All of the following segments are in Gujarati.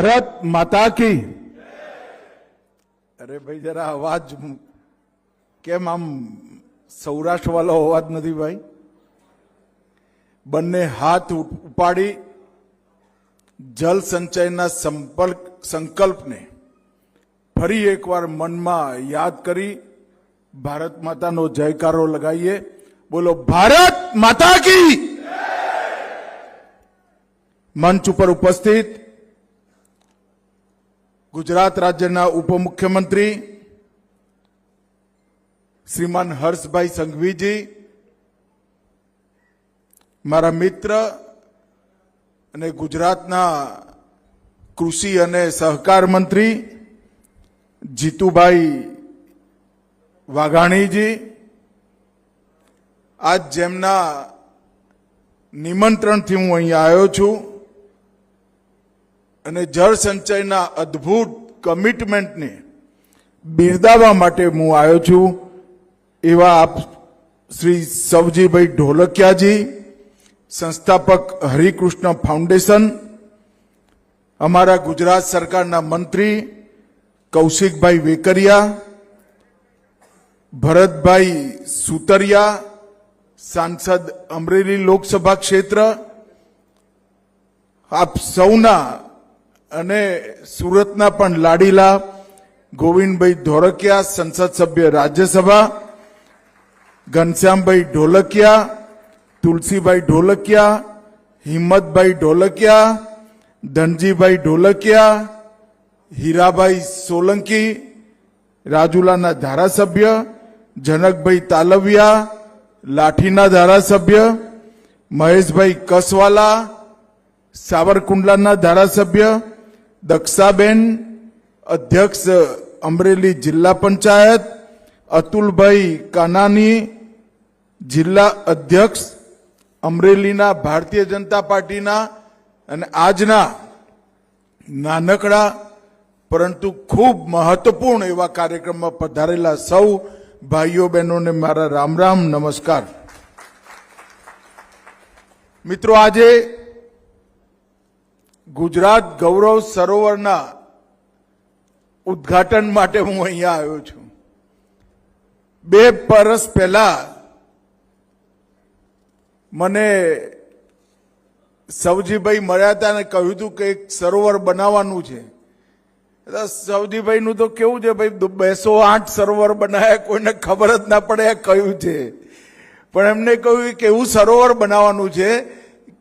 भारत माता की। अरे भाई जरा अवाज केम आम सौराष्ट्र वालो अवाज नहीं भाई। बन्ने हाथ उपाड़ी जल संचयना संकल्प ने फरी एक बार मन में याद करी भारत माता नो जयकारो लगाइए। बोलो भारत माता की। मंच पर उपस्थित गुजरात राज्यना उपमुख्यमंत्री श्रीमान हर्षभाई संघवी जी, मारा मित्र अने गुजरातना कृषि अने सहकार मंत्री जीतूभाई वाघाणी जी, आज जेमना निमंत्रण थी हूँ अहीं आयो छूं અને જળ સંચયના અદ્ભુત કમિટમેન્ટને બિરદાવવા માટે હું આવ્યો છું। એવા આપ શ્રી સવજીભાઈ ઢોલકિયાજી, સંસ્થાપક હરિકૃષ્ણ ફાઉન્ડેશન, અમારા ગુજરાત સરકારના મંત્રી કૌશિકભાઈ વેકરિયા, ભરતભાઈ સુતરિયા, સાંસદ અમરેલી લોકસભા ક્ષેત્ર, આપ સૌના અને સુરતના પણ લાડીલા ગોવિંદભાઈ ધોળકિયા, સંસદ સભ્ય રાજ્યસભા, ઘનશ્યામભાઈ ઢોલકિયા, તુલસીભાઈ ઢોલકિયા, હિંમતભાઈ ઢોલકિયા, ધનજીભાઈ ઢોલકિયા, હીરાભાઈ સોલંકી, રાજુલાના ધારાસભ્ય જનકભાઈ તાલવિયા, લાઠીના ધારાસભ્ય મહેશભાઈ કસવાલા, સાવરકુંડલાના ધારાસભ્ય દક્ષાબેન, અધ્યક્ષ અમરેલી જિલ્લા પંચાયત અતુલભાઈ કાનાની, જિલ્લા અધ્યક્ષ અમરેલીના ભારતીય જનતા પાર્ટીના અને આજના નાનકડા પરંતુ ખૂબ મહત્વપૂર્ણ એવા કાર્યક્રમમાં પધારેલા સૌ ભાઈઓ બહેનોને મારા રામ રામ નમસ્કાર। મિત્રો, આજે ગુજરાત ગૌરવ સરોવરના ઉદ્ઘાટન માટે હું અહીંયા આવ્યો છું। 2 વર્ષ પહેલા મને સવજીભાઈ મળ્યા હતા અને કહ્યું હતું કે એક સરોવર બનાવવાનું છે। સવજીભાઈનું તો કેવું છે ભાઈ, 208 સરોવર બનાવ્યા, કોઈને ખબર જ ના પડે આ કયું છે, પણ એમને કહ્યું કે એવું સરોવર બનાવવાનું છે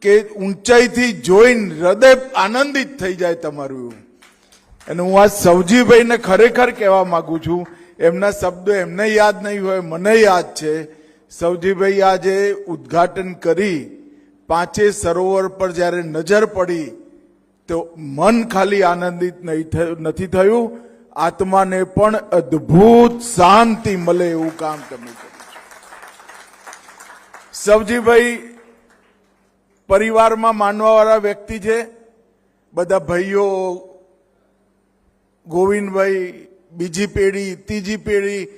કે ઊંચાઈથી જોઈને હૃદય આનંદિત થઈ જાય તમારું। અને હું આ સવજીભાઈને ખરેખર કહેવા માંગુ છું, એમના શબ્દો એમને યાદ નહીં હોય, મને યાદ છે। સવજીભાઈ આજે ઉદ્ઘાટન કરી 5 સરોવર પર જ્યારે નજર પડી તો મન ખાલી આનંદિત નથી થયું, આત્માને પણ અદ્ભુત શાંતિ મળે એવું કામ તમે કર્યું। સવજીભાઈ પરિવારમાં માનવાવાળા વ્યક્તિ છે। બધા ભાઈઓ, ગોવિંદભાઈ, બીજી પેઢી, ત્રીજી પેઢી,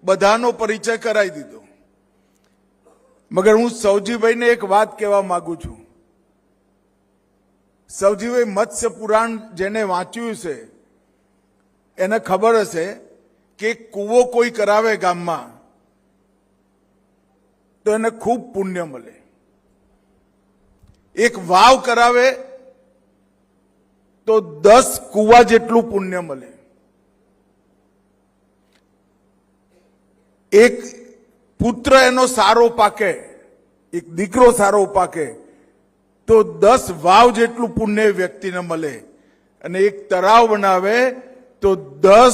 બધાનો પરિચય કરાવી દીધો। મગર હું સવજીભાઈને એક વાત કહેવા માંગુ છું। સવજીભાઈ મત્સ્ય પુરાણ જેને વાંચ્યું છે એને ખબર હશે કે કૂવો કોઈ કરાવે ગામમાં તો એને ખૂબ પુણ્ય મળે, एक वाव करावे तो 10 कुआ जेटलू पुण्य मळे, एक पुत्र एनो सारो पाके, एक दीकरो सारो पाके तो 10 वाव जेटलू पुण्य व्यक्ति ने मळे, अने एक तराव बनावे तो 10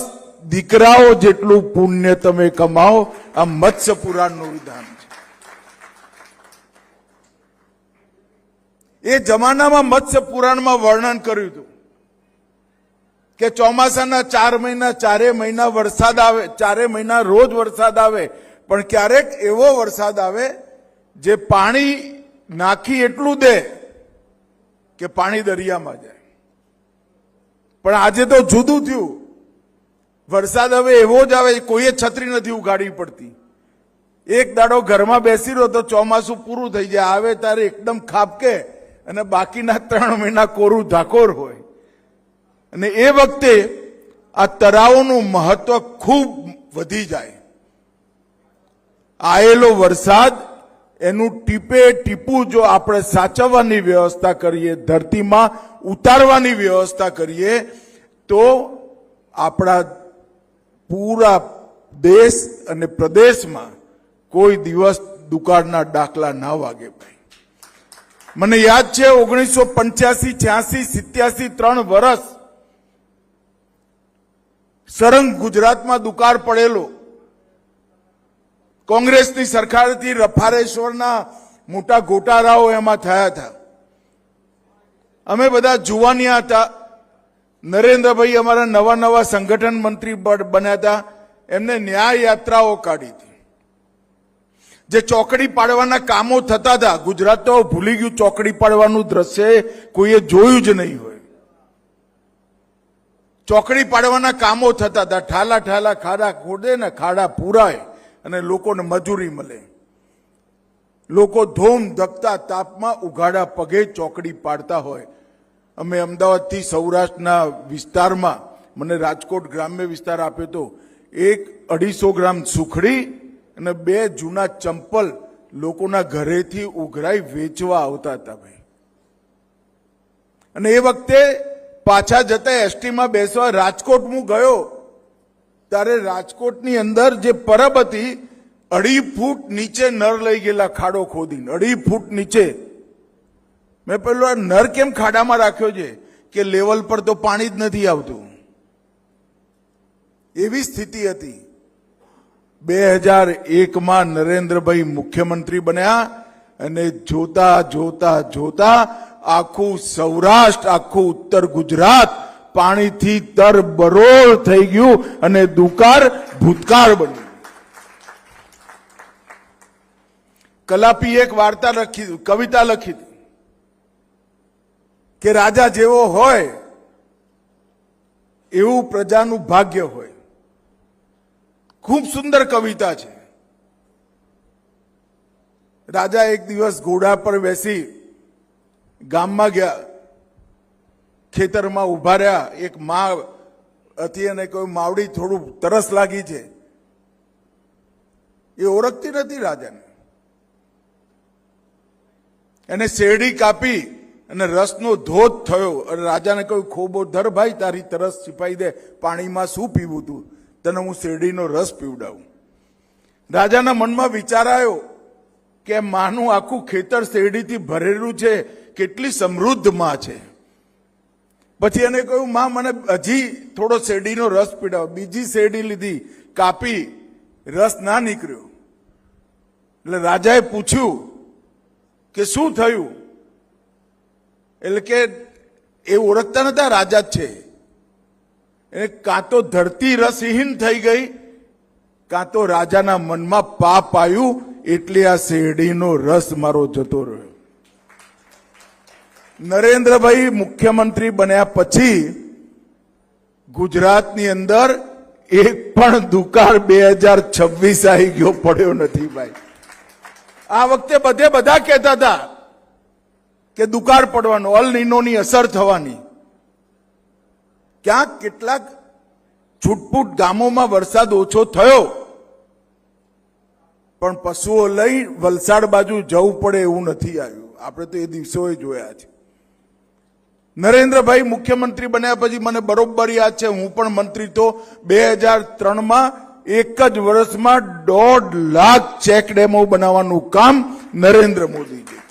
दीकराओ जेटलू पुण्य तमे कमाओ। आ मत्स्य पुराण नु विधान छे। એ જમાનામાં મત્સ્ય પુરાણમાં વર્ણન કર્યું હતું કે ચોમાસાના 4 મહિના 4 મહિના વરસાદ આવે, 4 મહિના રોજ વરસાદ આવે, પણ ક્યારેક એવો વરસાદ આવે જે પાણી નાખી એટલું દે કે પાણી દરિયામાં જાય। પણ આજે તો જુદું થયું, વરસાદ હવે એવો જ આવે, કોઈએ છત્રી નથી ઉગાડવી પડતી। એક દાડો ઘરમાં બેસી રહ્યો તો ચોમાસું પૂરું થઈ જાય, આવે ત્યારે એકદમ ખાબકે અને બાકીના 3 મહિના કોરું ધાકોર હોય। અને એ વખતે આ તળાવોનું મહત્વ ખૂબ વધી જાય. આયેલો વરસાદ એનું ટીપે ટીપું જો આપણે સાચવવાની વ્યવસ્થા કરીએ, ધરતીમાં ઉતારવાની વ્યવસ્થા કરીએ, તો આપણા પૂરા દેશ અને પ્રદેશમાં કોઈ દિવસ દુકાળના ડાકલા ના વાગે. ભાઈ, મને યાદ છે 1985, 86, 87 3 વર્ષ સરંગ ગુજરાતમાં દુકાળ પડેલો. કોંગ્રેસની સરકારથી રફારેશ્વરના મોટા ગોટાળાઓ એમાં થયા હતા. અમે બધા જુવાનિયા હતા. નરેન્દ્રભાઈ અમારા નવા નવા સંગઠન મંત્રી બન્યા હતા. એમને ન્યાય યાત્રાઓ કાઢી હતી. જે ચોકડી પાડવાના કામો થતા હતા, ગુજરાત તો ભૂલી ગયું ચોકડી પાડવાનું દ્રશ્ય કોઈએ જોયું જ નહીં હોય. ચોકડી પાડવાના કામો થતા હતા. ઠાલા ઠાલા ખાડા ખોદે ને ખાડા પૂરાય અને લોકોને મજૂરી મળે. લોકો ધોમ ધકતા તાપમાં ઉઘાડા પગે ચોકડી પાડતા હોય. અમે અમદાવાદથી સૌરાષ્ટ્રના વિસ્તારમાં, મને રાજકોટ ગ્રામ્ય વિસ્તાર આપ્યો તો, 1-250 ગ્રામ સુખડી અને 2 જૂના ચંપલ લોકોના ઘરેથી ઉઘરાઈ વેચવા આવતા હતા. ભાઈ, અને એ વખતે પાછા જતા એસટીમાં બેસવા રાજકોટ હું ગયો ત્યારે રાજકોટની અંદર જે પરબ હતી, 2.5 ફૂટ નીચે નર લઈ ગયેલા ખાડો ખોદીને. 2.5 ફૂટ નીચે. મેં પેલો આ નર કેમ ખાડામાં રાખ્યો છે? કે લેવલ પર તો પાણી જ નથી આવતું. એવી સ્થિતિ હતી. 2001માં નરેન્દ્રભાઈ મુખ્યમંત્રી બન્યા અને જોતા જોતા જોતા આખું સૌરાષ્ટ્ર, આખું ઉત્તર ગુજરાત પાણીથી તરબરોળ થઈ ગયું અને દુકાળ ભૂતકાળ બન્યું. કલાપી એક વાર્તા લખી, કવિતા લખી હતી કે રાજા જેવો હોય એવું પ્રજાનું ભાગ્ય હોય. ખૂબ સુંદર કવિતા છે. રાજા એક દિવસ ઘોડા પર બેસી ગામમાં ગયા. ખેતરમાં ઉભા રહ્યા. એક માં હતી અને કોઈ માવડી થોડું તરસ લાગી છે. એ ઓળખતી નથી રાજાને. એને શેરડી કાપી અને રસનો ધોધ થયો અને રાજાને કહ્યું, ખોબો ધર ભાઈ, તારી તરસ છીપાઈ દે. પાણીમાં શું પીવું તું? તને હું શેરડીનો રસ પીવડાવું. રાજાના મનમાં વિચાર આવ્યો કે માનું આખું ખેતર શેરડીથી ભરેલું છે, કેટલી સમૃદ્ધ માં છે. પછી એને કહ્યું, માં મને હજી થોડો શેરડીનો રસ પીવડાવો. બીજી શેરડી લીધી, કાપી, રસ ના નીકળ્યો. એટલે રાજાએ પૂછ્યું કે શું થયું? એટલે કે એ ઓળખતા નતા રાજા જ છે. એને કાં તો ધરતી રસહીન થઈ ગઈ, કાં તો રાજાના મનમાં પાપ આવ્યું, એટલે આ શેરડીનો રસ મારો જતો રહ્યો. નરેન્દ્રભાઈ મુખ્યમંત્રી બન્યા પછી ગુજરાતની અંદર એક પણ દુકાળ 2026 આવી ગયો પડ્યો નથી. ભાઈ, આ વખતે બધા કહેતા હતા કે દુકાળ પડવાનો, અલ નીનોની અસર થવાની. ક્યાંક કેટલાક છૂટપૂટ ગામોમાં વરસાદ ઓછો થયો, પણ પશુઓ લઈ વલસાડ બાજુ જવું પડે એવું નથી આવ્યું. આપણે તો એ દિવસોએ જોયા છે. નરેન્દ્રભાઈ મુખ્યમંત્રી બન્યા પછી મને બરોબર યાદ છે, હું પણ મંત્રી તો 2003માં એક જ વર્ષમાં 1.5 લાખ ચેક ડેમો બનાવવાનું કામ નરેન્દ્ર મોદીજી.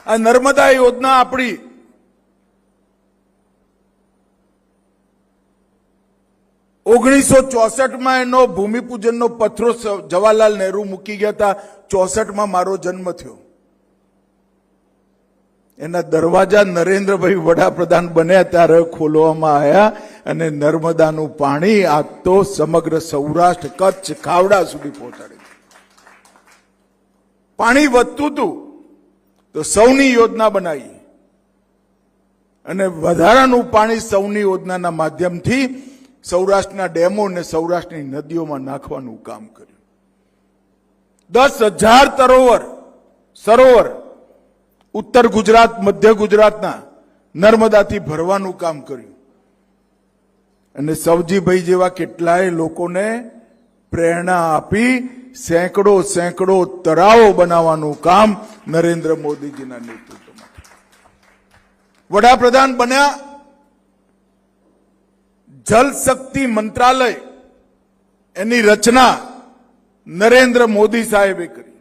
આ નર્મદા યોજના આપણી 1964માં એનો ભૂમિપૂજનનો પથરો જવાહરલાલ નહેરુ મૂકી ગયા હતા. 64માં મારો જન્મ થયો. એના દરવાજા નરેન્દ્રભાઈ વડાપ્રધાન બન્યા ત્યારે ખોલવામાં આવ્યા અને નર્મદાનું પાણી આજ તો સમગ્ર સૌરાષ્ટ્ર, કચ્છ, ખાવડા સુધી પહોંચાડે. પાણી વધતું હતું તો સૌની યોજના બનાવી અને વધારાનું પાણી સૌની યોજનાના માધ્યમથી સૌરાષ્ટ્રના ડેમો અને સૌરાષ્ટ્રની નદીઓમાં નાખવાનું કામ કર્યું. 10,000 સરોવર ઉત્તર ગુજરાત, મધ્ય ગુજરાતના નર્મદાથી ભરવાનું કામ કર્યું અને સવજીભાઈ જેવા કેટલાય લોકોને પ્રેરણા આપી સેંકડો તળાવો બનાવવાનું કામ નરેન્દ્ર મોદીજીના નેતૃત્વમાં. વડાપ્રધાન બન્યા, જલ શક્તિ મંત્રાલય એની રચના નરેન્દ્ર મોદી સાહેબે કરી.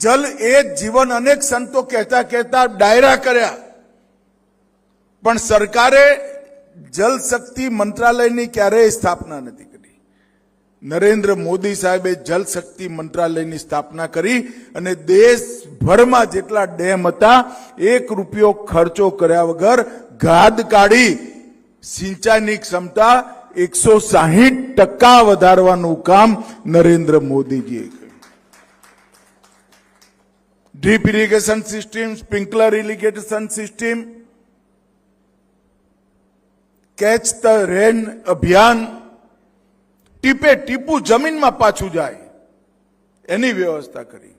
જલ એ જીવન, અનેક સંતો કહેતા કહેતા ડાયરા કર્યા, પણ સરકારે જલ શક્તિ મંત્રાલયની ક્યારેય સ્થાપના નથી કરી. નરેન્દ્ર મોદી સાહેબે જલ શક્તિ મંત્રાલયની સ્થાપના કરી અને દેશભરમાં જેટલા ડેમ હતા 1 રૂપિયો ખર્ચો કર્યા વગર ગાદ કાઢી સિંચાઈની ક્ષમતા 160% વધારવાનું કામ નરેન્દ્ર મોદીજીએ કર્યું. Drip irrigation system, sprinkler irrigation system, catch the rain અભિયાન, ટીપે ટીપું જમીનમાં પાછું જાય એની વ્યવસ્થા કરી.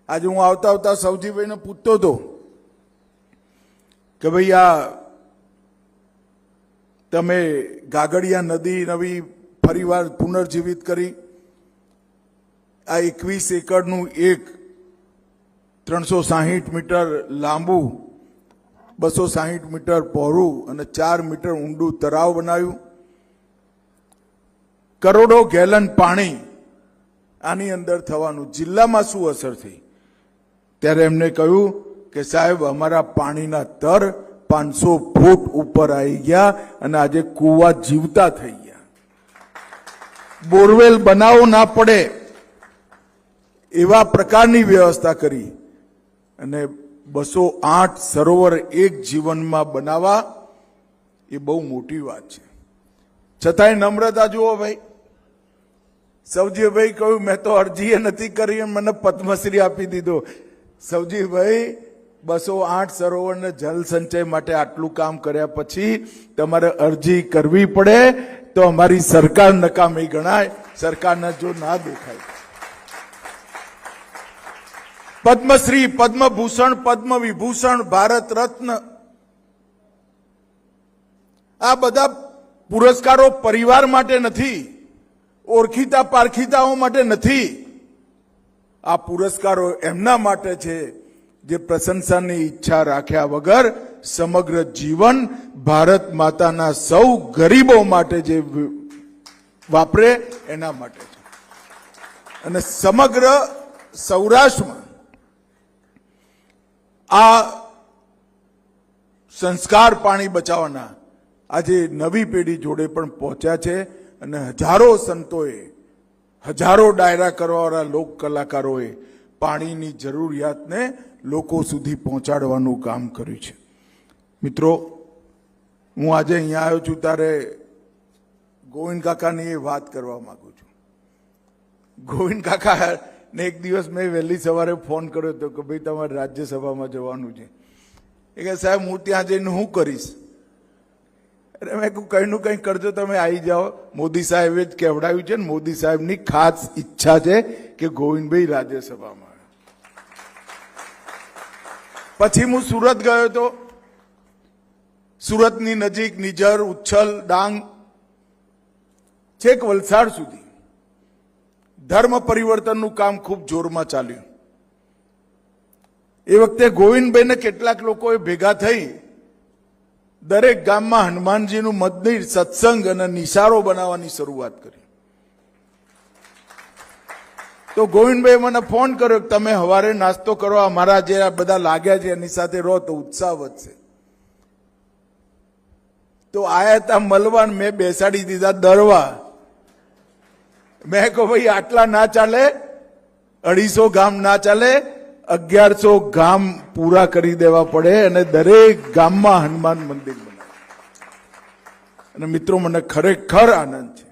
આજે હું આવતા સવજીભાઈને પૂછતો હતો કે ભાઈ આ તમે ગાગડિયા નદી નવી ફરીવાર પુનર્જીવિત કરી, આ 21 એકરનું એક 360 મીટર લાંબુ 260 મીટર પહોળું અને 4 મીટર ઊંડું તળાવ બનાવ્યું, કરોડો ગેલન પાણી આની અંદર થવાનું, જિલ્લામાં શું અસર થઈ? ત્યારે એમને કહ્યું કે સાહેબ અમારા પાણીના તર 500 ફૂટ ઉપર આવી ગયા અને આજે કુવા જીવતા થઈ ગયા. બોરવેલ બનાવવો ના પડે એવા પ્રકારની વ્યવસ્થા કરી અને 208 સરોવર એક જીવનમાં બનાવવા એ બહુ મોટી વાત છે. છતાંય નમ્રતા જુઓ ભાઈ. સવજીભાઈ કહ્યું મેં તો અરજી નથી કરી, મને પદ્મશ્રી આપી દીધો. સવજીભાઈ 208 સરોવરને જલ સંચય માટે આટલું કામ કર્યા પછી તમારે અરજી કરવી પડે તો અમારી સરકાર નકામી ગણાય, સરકારને જો ના દેખાય. પદ્મશ્રી, પદ્મભૂષણ, પદ્મ વિભૂષણ, ભારત રત્ન, આ બધા પુરસ્કારો પરિવાર માટે નથી, ઓળખીતા પારખીતાઓ માટે નથી. આ પુરસ્કારો એમના માટે છે જે પ્રશંસાની ઈચ્છા રાખ્યા વગર સમગ્ર જીવન ભારત માતાના સૌ ગરીબો માટે જે વાપરે એના માટે છે. અને સમગ્ર સૌરાષ્ટ્રમાં આ સંસ્કાર પાણી બચાવવાના આજે નવી પેઢી જોડે પણ પહોંચ્યા છે અને હજારો સંતોએ, હજારો ડાયરા કરવાવાળા લોક કલાકારોએ પાણીની જરૂરિયાતને લોકો સુધી પહોંચાડવાનું કામ કર્યું છે. મિત્રો, હું આજે અહીંયા આવ્યો છું ત્યારે ગોવિંદ કાકાની એ વાત કરવા માંગુ છું. ગોવિંદ કાકાને એક દિવસ મેં વહેલી સવારે ફોન કર્યો હતો કે ભાઈ તમારે રાજ્યસભામાં જવાનું છે. એ કહે સાહેબ હું ત્યાં જઈને હું કરીશ? અરે મેં કંઈનું કંઈ કરજો, તમે આવી જાઓ. મોદી સાહેબે જ કહેવડાવ્યું છે ને, મોદી સાહેબની ખાસ ઈચ્છા છે કે ગોવિંદભાઈ રાજ્યસભામાં. પછી હું સુરત ગયો હતો. સુરતની નજીક નિઝર, ઉચ્છલ, ડાંગ, છેક વલસાડ સુધી ધર્મ પરિવર્તનનું કામ ખૂબ જોરમાં ચાલ્યું. એ વખતે ગોવિંદભાઈને કેટલાક લોકોએ ભેગા થઈ દરેક ગામમાં હનુમાનજીનું મંદિર, સત્સંગ અને નિશારો બનાવવાની શરૂઆત કરી. તો ગોવિંદભાઈ મને ફોન કર્યો કે તમે સવારે નાસ્તો કરો, અમારા જે બધા લાગ્યા છે એની સાથે રહો તો ઉત્સાહ વધશે. તો આયા હતા મલવાન, મેં બેસાડી દીધા દરવા. મેં કહું ભાઈ આટલા ના ચાલે, 250 ગામ ના ચાલે, 1100 ગામ પૂરા કરી દેવા પડે અને દરેક ગામમાં હનુમાન મંદિર બનાવે. અને મિત્રો, મને ખરેખર આનંદ છે.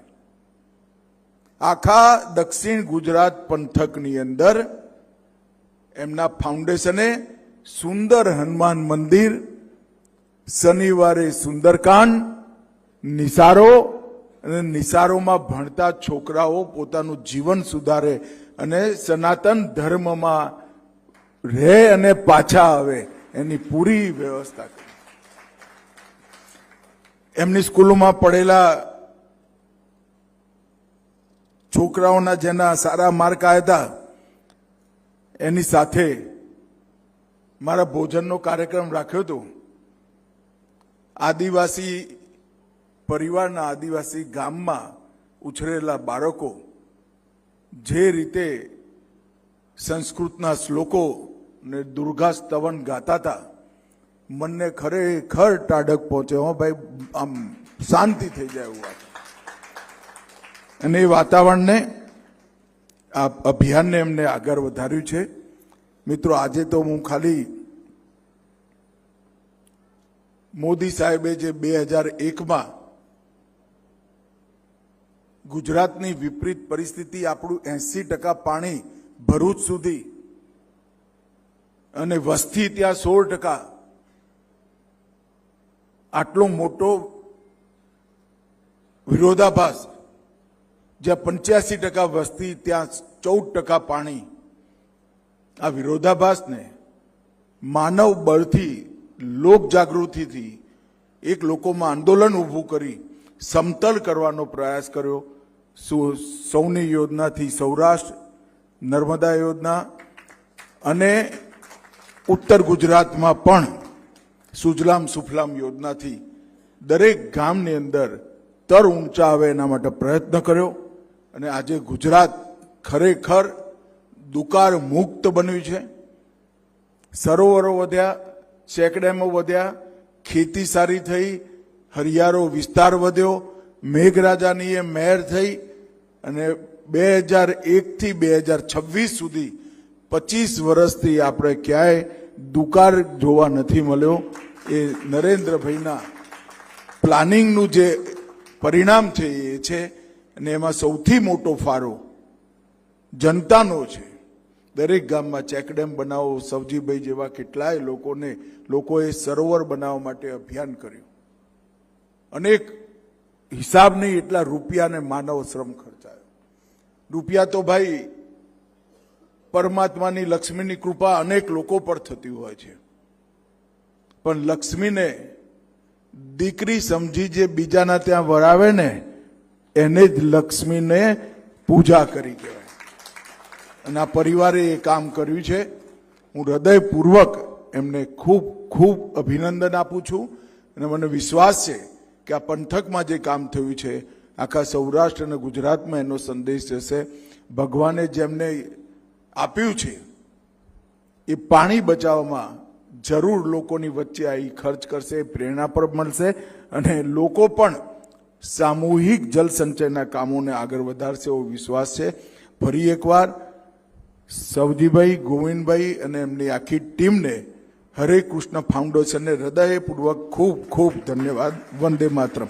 આખા દક્ષિણ ગુજરાત પંથકની અંદર એમના ફાઉન્ડેશને સુંદર હનુમાન મંદિર, શનિવારે સુંદરકાંડ, નિસારો અને નિસારોમાં ભણતા છોકરાઓ પોતાનું જીવન સુધારે અને સનાતન ધર્મમાં રહે અને પાછા આવે એની પૂરી વ્યવસ્થા કરી. એમની સ્કૂલોમાં પડેલા છોકરાઓના જેના સારા માર્ક આવ્યા હતા એની સાથે મારા ભોજનનો કાર્યક્રમ રાખ્યો હતો. આદિવાસી પરિવારના આદિવાસી ગામમાં ઉછરેલા બાળકો જે રીતે સંસ્કૃતના શ્લોકો ને દુર્ગા સ્તવન ગાતા હતા, મનને ખરેખર ટાઢક પહોંચે. હો ભાઈ, આમ શાંતિ થઈ જાય એવું વાત. અને એ વાતાવરણને આ અભિયાનને એમને આગળ વધાર્યું છે. મિત્રો, આજે તો હું ખાલી મોદી સાહેબે જે 2001માં ગુજરાતની વિપરીત પરિસ્થિતિ, આપણું 80% પાણી ભરૂચ સુધી અને વસ્તી ત્યાં 16%, આટલો મોટો વિરોધાભાસ, જ્યાં 85% વસ્તી ત્યાં 14% પાણી, આ વિરોધાભાસને માનવ બળથી, લોક જાગૃતિથી એક લોકોમાં આંદોલન ઊભું કરી સમતલ કરવાનો પ્રયાસ કર્યો. સૌની યોજનાથી સૌરાષ્ટ્ર, નર્મદા યોજના અને ઉત્તર ગુજરાતમાં પણ સુજલામ સુફલામ યોજનાથી દરેક ગામની અંદર તર ઊંચા આવે એના માટે પ્રયત્ન કર્યો. અને આજે ગુજરાત ખરેખર દુકાળ મુક્ત બન્યું છે. સરોવરો વધ્યા, ચેકડેમો વધ્યા, ખેતી સારી થઈ, હરિયાળો વિસ્તાર વધ્યો, મેઘરાજાની એ મહેર થઈ અને 2001 થી 2026 સુધી 25 વર્ષથી આપણે ક્યાંય દુકાળ જોવા નથી મળ્યો. એ નરેન્દ્રભાઈના પ્લાનિંગનું જે પરિણામ છે એ છે. અને એમાં સૌથી મોટો ફાળો જનતાનો છે. દરેક ગામમાં ચેકડેમ બનાવો, સવજીભાઈ જેવા કેટલાય લોકોએ સરોવર બનાવવા માટે અભિયાન કર્યું. અનેક હિસાબ નહીં એટલા રૂપિયા અને માનવ શ્રમ ખર્ચાયો. રૂપિયા તો ભાઈ પરમાત્માની, લક્ષ્મીની કૃપા અનેક લોકો પર થતી હોય છે, પણ લક્ષ્મીને દીકરી સમજી જે બીજાના ત્યાં વરાવે ને એને જ લક્ષ્મીને પૂજા કરી કહેવાય. અને આ પરિવારે એ કામ કર્યું છે. હું હૃદયપૂર્વક એમને ખૂબ ખૂબ અભિનંદન આપું છું. અને મને વિશ્વાસ છે કે આ પંથકમાં જે કામ થયું છે આખા સૌરાષ્ટ્ર અને ગુજરાતમાં એનો સંદેશ જશે. ભગવાને જેમને આપ્યું છે એ પાણી બચાવવામાં જરૂર લોકોની વચ્ચે આવી ખર્ચ કરશે, પ્રેરણા પર મળશે અને લોકો પણ સામૂહિક જલ સંચયના કામોને આગળ વધારશે એવો વિશ્વાસ છે. ફરી એકવાર સવજીભાઈ, ગોવિંદભાઈ અને એમની આખી ટીમને, હરે કૃષ્ણ ફાઉન્ડેશનને હૃદયપૂર્વક ખૂબ ખૂબ ધન્યવાદ. વંદે માતરમ.